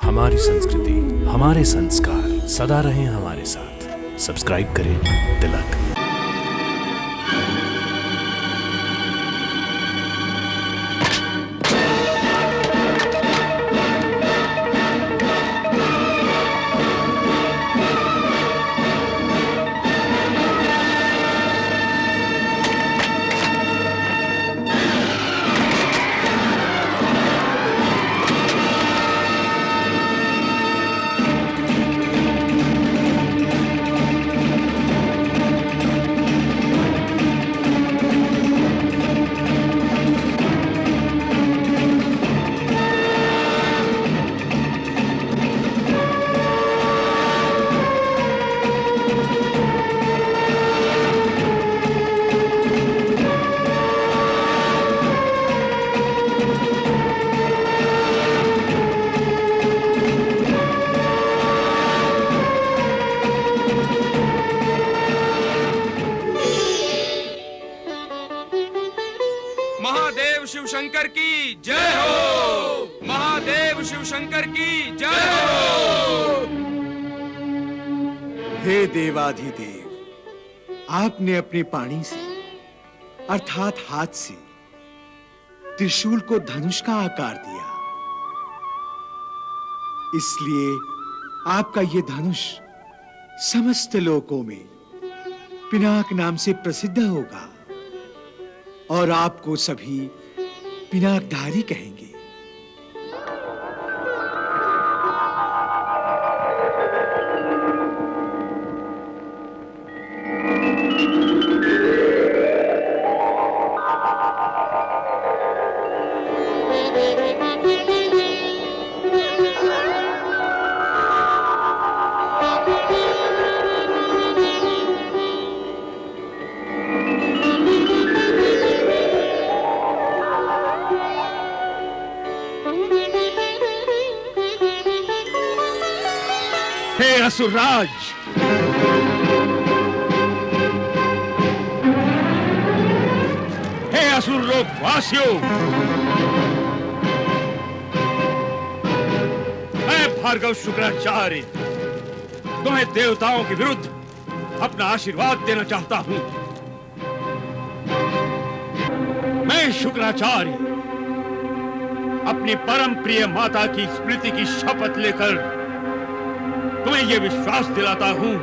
हमारी संस्कृति, हमारे संस्कार सदा रहें हमारे साथ। सब्सक्राइब करें तिलक। महादेव शिव शंकर की जय हो। महादेव शिव शंकर की जय हो। हे देवाधिदेव, आपने अपने पानी से अर्थात हाथ से त्रिशूल को धनुष का आकार दिया, इसलिए आपका यह धनुष समस्त लोकों में पिनाक नाम से प्रसिद्ध होगा और आपको सभी पिनाकधारी कहेंगे। हे असुरराज, हे असुर लोक वासियों, मैं भार्गव शुक्राचार्य तुम्हें देवताओं के विरुद्ध अपना आशीर्वाद देना चाहता हूं। मैं शुक्राचार्य अपनी परम प्रिय माता की स्मृति की शपथ लेकर तुम्हें यह विश्वास दिलाता हूं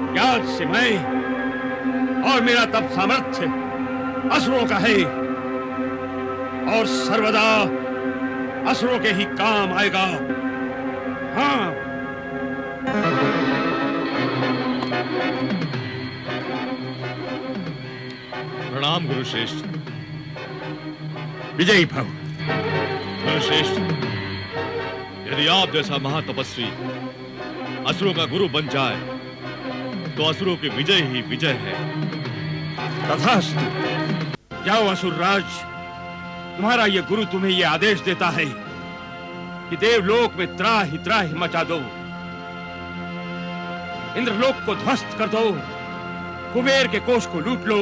कि आज से मैं और मेरा तप सामर्थ्य असुरों का है और सर्वदा असुरों के ही काम आएगा। हाँ, प्रणाम गुरुश्रेष्ठ। विजयी भव। गुरुश्रेष्ठ, यदि आप जैसा महातपस्वी असुरों का गुरु बन जाए तो असुरों की विजय ही विजय है। तथास्तु। जाओ असुरराज, तुम्हारा यह गुरु तुम्हें यह आदेश देता है कि देवलोक में त्राहि मचा दो, इंद्रलोक को ध्वस्त कर दो, कुबेर के कोष को लूट लो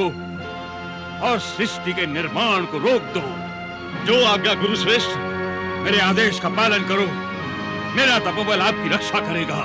और सृष्टि के निर्माण को रोक दो। जो आज्ञा गुरुश्रेष्ठ। मेरे आदेश का पालन करो, मेरा तपोबल आपकी रक्षा करेगा।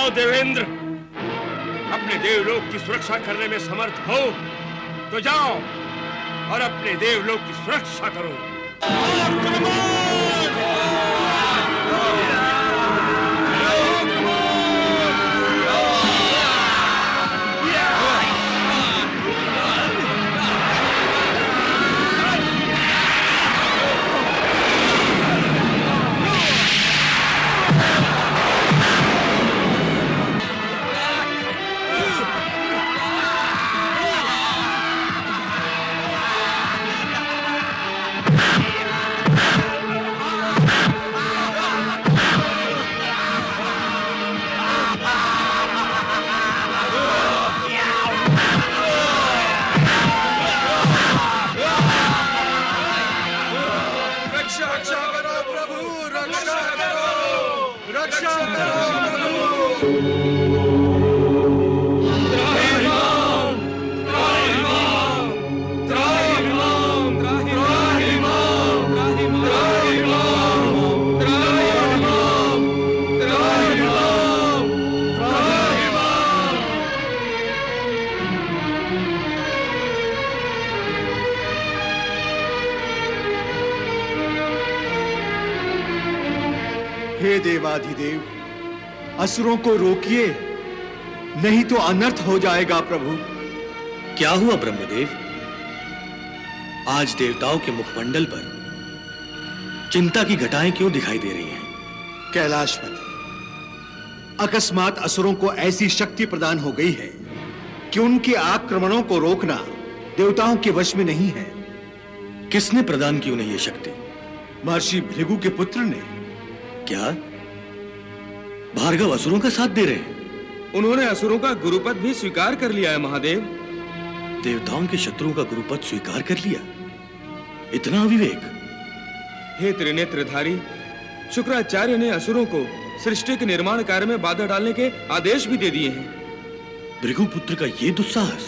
जाओ देवेंद्र, अपने देवलोक की सुरक्षा करने में समर्थ हो तो जाओ और अपने देवलोक की सुरक्षा करो। हे देवाधिदेव, असुरों को रोकिए, नहीं तो अनर्थ हो जाएगा प्रभु। क्या हुआ ब्रह्मदेव? आज देवताओं के मुखमंडल पर चिंता की घटाएं क्यों दिखाई दे रही हैं? कैलाशपति, अकस्मात असुरों को ऐसी शक्ति प्रदान हो गई है कि उनके आक्रमणों को रोकना देवताओं के वश में नहीं है। किसने प्रदान की उन्हें यह शक्ति? महर्षि भृगु के पुत्र ने। क्या भार्गव असुरों का साथ दे रहे हैं? उन्होंने असुरों का गुरुपद भी स्वीकार कर लिया है महादेव। देवताओं के शत्रुओं का गुरुपद स्वीकार कर लिया? इतना अविवेक! हे त्रिनेत्रधारी, शुक्राचार्य ने असुरों को सृष्टि के निर्माण कार्य में बाधा डालने के आदेश भी दे दिए हैं। भृगु पुत्र का यह दुस्साहस!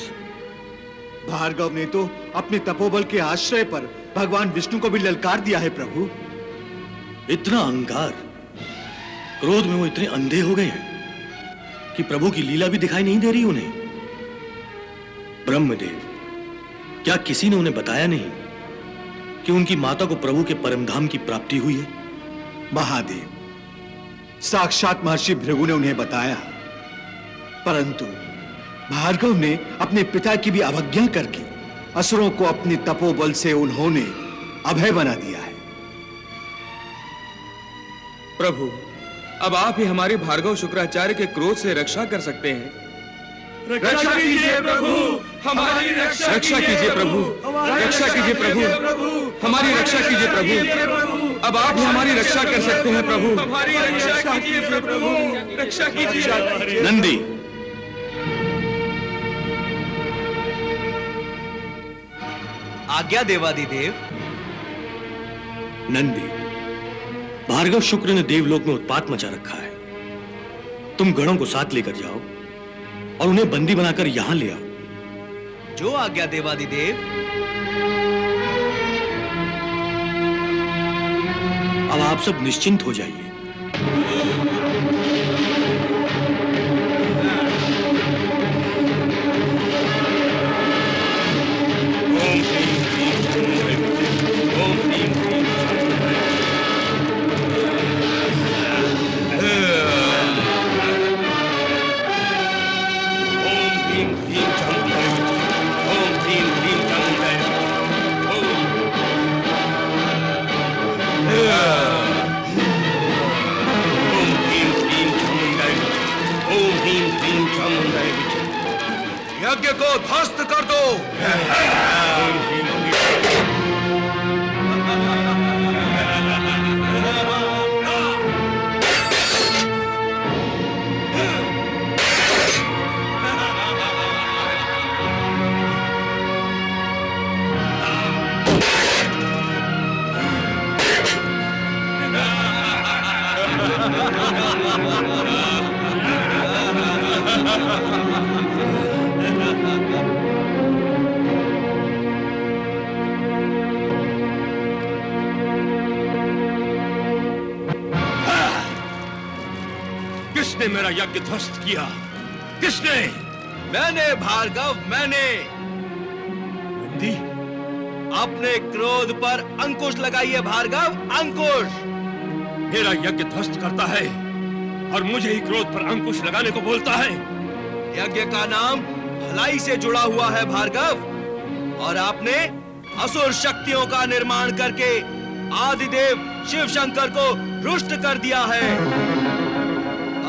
भार्गव ने तो अपने तपोबल के आश्रय पर भगवान विष्णु को भी ललकार दिया है प्रभु। इतना अहंकार! क्रोध में वो इतने अंधे हो गए हैं कि प्रभु की लीला भी दिखाई नहीं दे रही उन्हें। ब्रह्मदेव, क्या किसी ने उन्हें बताया नहीं कि उनकी माता को प्रभु के परमधाम की प्राप्ति हुई है? महादेव, साक्षात महर्षि भृगु ने उन्हें बताया, परंतु भार्गव ने अपने पिता की भी अवज्ञा करके असुरों को अपने तपोबल से उन्होंने अभय बना दिया है। प्रभु, अब आप ही हमारे भार्गव शुक्राचार्य के क्रोध से रक्षा कर सकते हैं। रक्षा कीजिए प्रभु, हमारी रक्षा कीजिए प्रभु, रक्षा कीजिए प्रभु, हमारी रक्षा कीजिए प्रभु। अब आप ही हमारी रक्षा कर सकते हैं प्रभु, हमारी रक्षा कीजिए प्रभु, रक्षा कीजिए। नंदी, आज्ञा देवादिदेव। नंदी, भार्गव शुक्र ने देवलोक में उत्पात मचा रखा है। तुम गणों को साथ लेकर जाओ और उन्हें बंदी बनाकर यहां ले आओ। जो आज्ञा देवादिदेव। अब आप सब निश्चिंत हो जाइए। यज्ञ को ध्वस्त कर दो। मेरा यज्ञ ध्वस्त किया? किसने? मैंने भार्गव, मैंने। नंदी, अपने क्रोध पर अंकुश लगाइए भार्गव, अंकुश। मेरा यज्ञ ध्वस्त करता है और मुझे ही क्रोध पर अंकुश लगाने को बोलता है। यज्ञ का नाम भलाई से जुड़ा हुआ है भार्गव, और आपने असुर शक्तियों का निर्माण करके आदिदेव शिव शंकर को रुष्ट कर दिया है।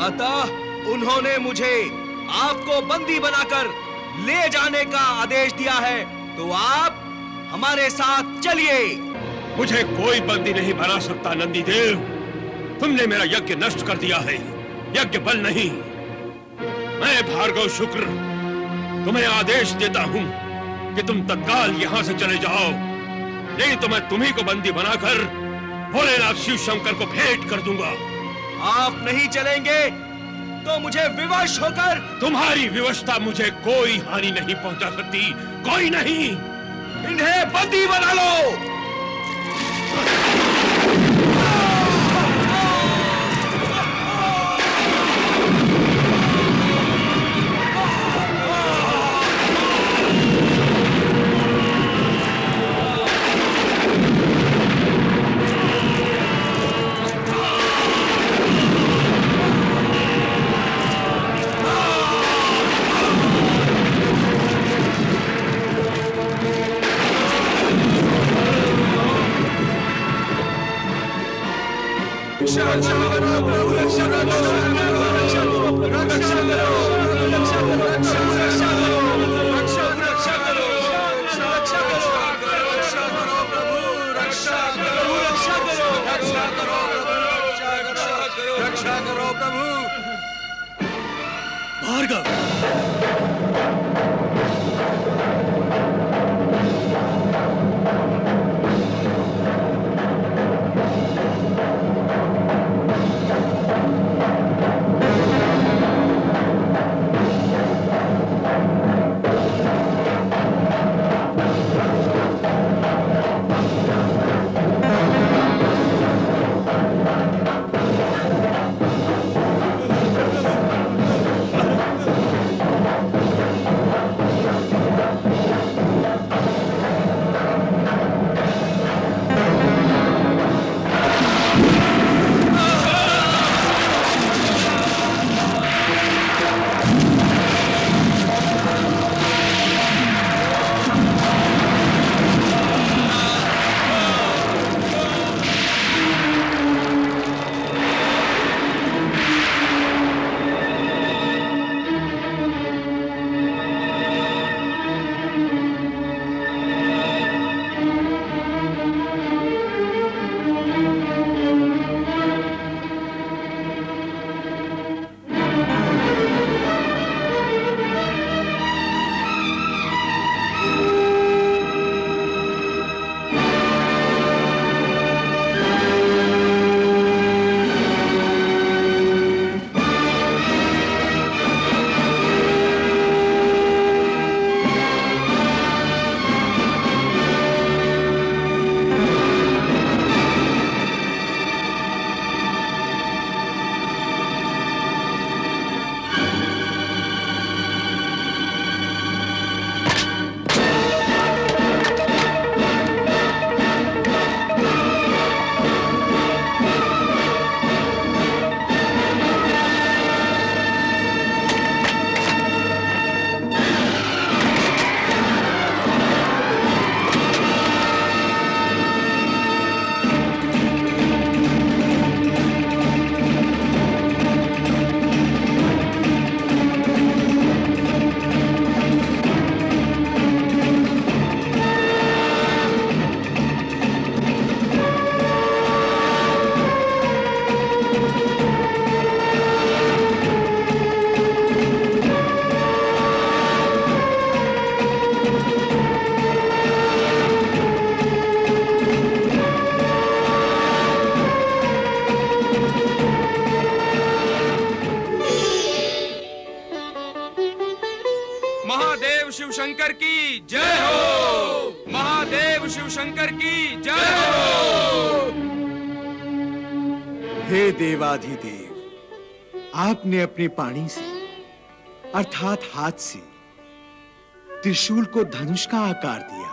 अतः उन्होंने मुझे आपको बंदी बनाकर ले जाने का आदेश दिया है, तो आप हमारे साथ चलिए। मुझे कोई बंदी नहीं बना सकता नंदी देव। तुमने मेरा यज्ञ नष्ट कर दिया है, यज्ञ बल नहीं। मैं भार्गव शुक्र तुम्हें आदेश देता हूं कि तुम तत्काल यहां से चले जाओ, नहीं तो मैं तुम्ही को बंदी बनाकर भोलेनाथ शिव शंकर को भेंट कर दूंगा। आप नहीं चलेंगे तो मुझे विवश होकर। तुम्हारी विवशता मुझे कोई हानि नहीं पहुंचा सकती, कोई नहीं। इन्हें बंदी बना लो। भार्गव, महादेव शिव शंकर की जय हो। महादेव शिव शंकर की जय हो। हे देवाधिदेव, आपने अपने पानी से अर्थात हाथ से त्रिशूल को धनुष का आकार दिया।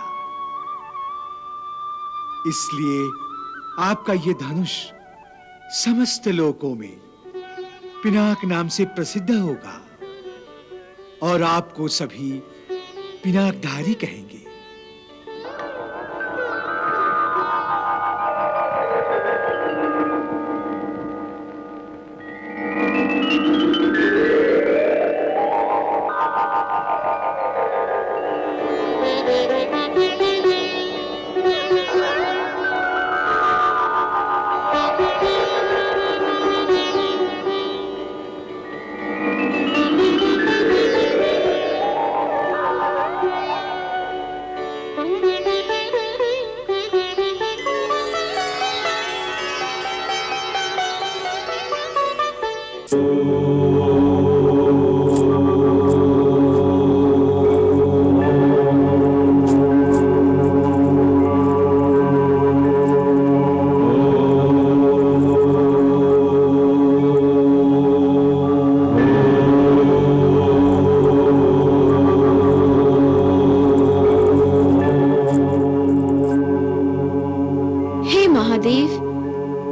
इसलिए आपका यह धनुष समस्त लोकों में पिनाक नाम से प्रसिद्ध होगा और आपको सभी पिनाकधारी कहेंगे।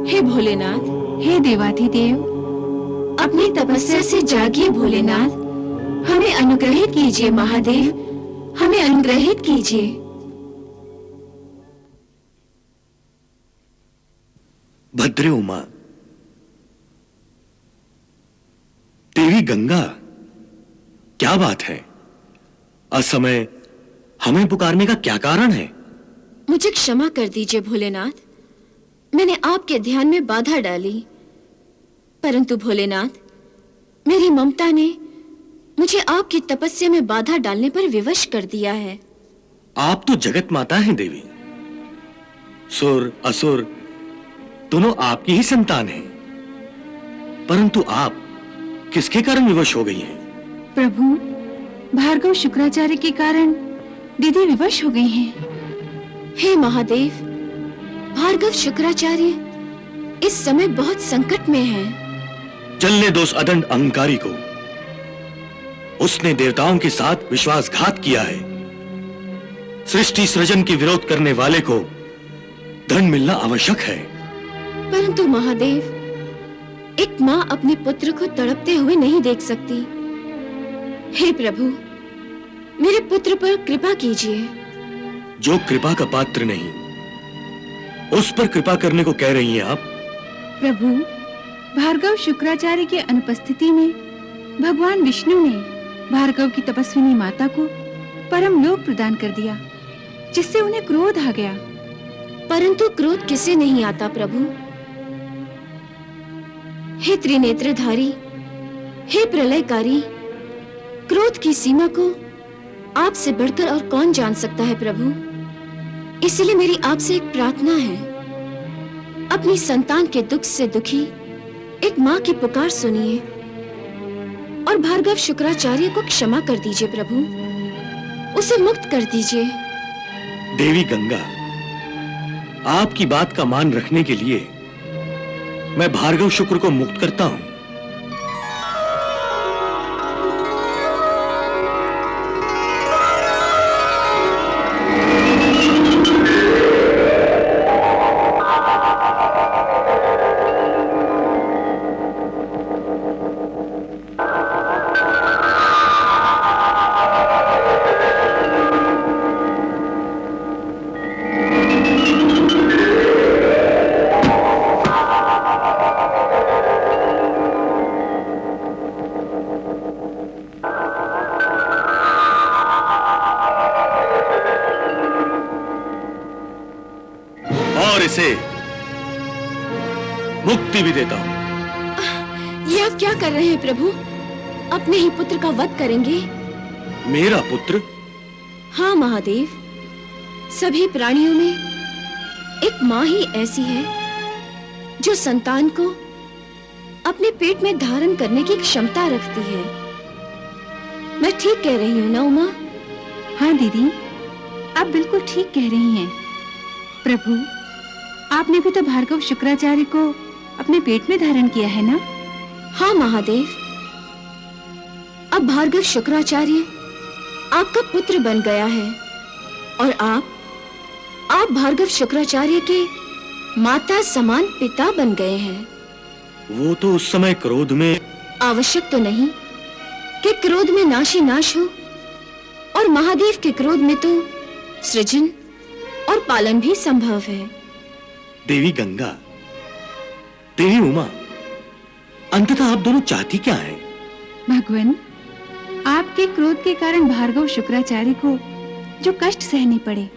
हे भोलेनाथ, हे देवाधिदेव, अपनी तपस्या से जागिए भोलेनाथ, हमें अनुग्रहित कीजिए महादेव, हमें अनुग्रहित कीजिए। भद्रे उमा, देवी गंगा, क्या बात है? असमय हमें पुकारने का क्या कारण है? मुझे क्षमा कर दीजिए भोलेनाथ, मैंने आपके ध्यान में बाधा डाली, परंतु भोलेनाथ, मेरी ममता ने मुझे आपकी तपस्या में बाधा डालने पर विवश कर दिया है। आप तो जगत माता हैं देवी। सुर असुर दोनों आपकी ही संतान हैं, परंतु आप किसके कारण विवश हो गई हैं? प्रभु, भार्गव शुक्राचार्य के कारण दीदी विवश हो गई हैं। हे महादेव, भार्गव शुक्राचार्य इस समय बहुत संकट में हैं। जलने दो उस अदंड अहंकारी को। उसने देवताओं के साथ विश्वासघात किया है। सृष्टि सृजन की विरोध करने वाले को दंड मिलना आवश्यक है। परंतु महादेव, एक माँ अपने पुत्र को तड़पते हुए नहीं देख सकती। हे प्रभु, मेरे पुत्र पर कृपा कीजिए। जो कृपा का पात्र नहीं, उस पर कृपा करने को कह रही हैं आप? प्रभु, भार्गव शुक्राचार्य की अनुपस्थिति में भगवान विष्णु ने भार्गव की तपस्विनी माता को परम लोक प्रदान कर दिया, जिससे उन्हें क्रोध आ गया। परंतु क्रोध किसे नहीं आता प्रभु? हे त्रिनेत्रधारी, हे प्रलयकारी, क्रोध की सीमा को आपसे बढ़कर और कौन जान सकता है प्रभु? इसलिए मेरी आपसे एक प्रार्थना है, अपनी संतान के दुख से दुखी एक माँ की पुकार सुनिए और भार्गव शुक्राचार्य को क्षमा कर दीजिए प्रभु, उसे मुक्त कर दीजिए। देवी गंगा, आपकी बात का मान रखने के लिए मैं भार्गव शुक्र को मुक्त करता हूं। से मुक्ति भी देता हूं। ये आप क्या कर रहे हैं प्रभु? अपने ही पुत्र का वध करेंगे? मेरा पुत्र? हाँ महादेव, सभी प्राणियों में एक माँ ही ऐसी है जो संतान को अपने पेट में धारण करने की क्षमता रखती है। मैं ठीक कह रही हूँ ना उमा? हाँ दीदी, आप बिल्कुल ठीक कह रही हैं। प्रभु, आपने भी तो भार्गव शुक्राचार्य को अपने पेट में धारण किया है ना? हाँ महादेव, अब भार्गव शुक्राचार्य आपका पुत्र बन गया है और आप भार्गव शुक्राचार्य के माता समान पिता बन गए हैं। वो तो उस समय क्रोध में। आवश्यक तो नहीं कि क्रोध में नाशी नाश हो, और महादेव के क्रोध में तो सृजन और पालन भी संभव है। देवी गंगा, देवी उमा, अंततः आप दोनों चाहती क्या हैं? भगवान, आपके क्रोध के कारण भार्गव शुक्राचार्य को जो कष्ट सहने पड़े,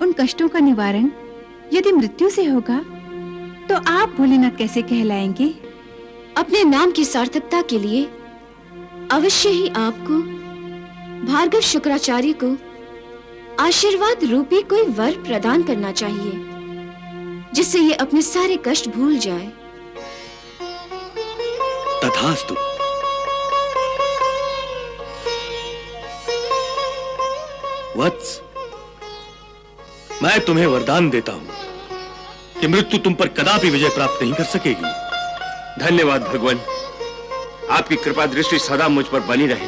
उन कष्टों का निवारण यदि मृत्यु से होगा तो आप भोलेनाथ कैसे कहलाएंगे? अपने नाम की सार्थकता के लिए अवश्य ही आपको भार्गव शुक्राचार्य को आशीर्वाद रूपी कोई वर प्रदान करना चाहिए, जिससे ये अपने सारे कष्ट भूल जाए। तथास्तु। वत्स, मैं तुम्हें वरदान देता हूं कि मृत्यु तुम पर कदापि विजय प्राप्त नहीं कर सकेगी। धन्यवाद भगवान, आपकी कृपा दृष्टि सदा मुझ पर बनी रहे।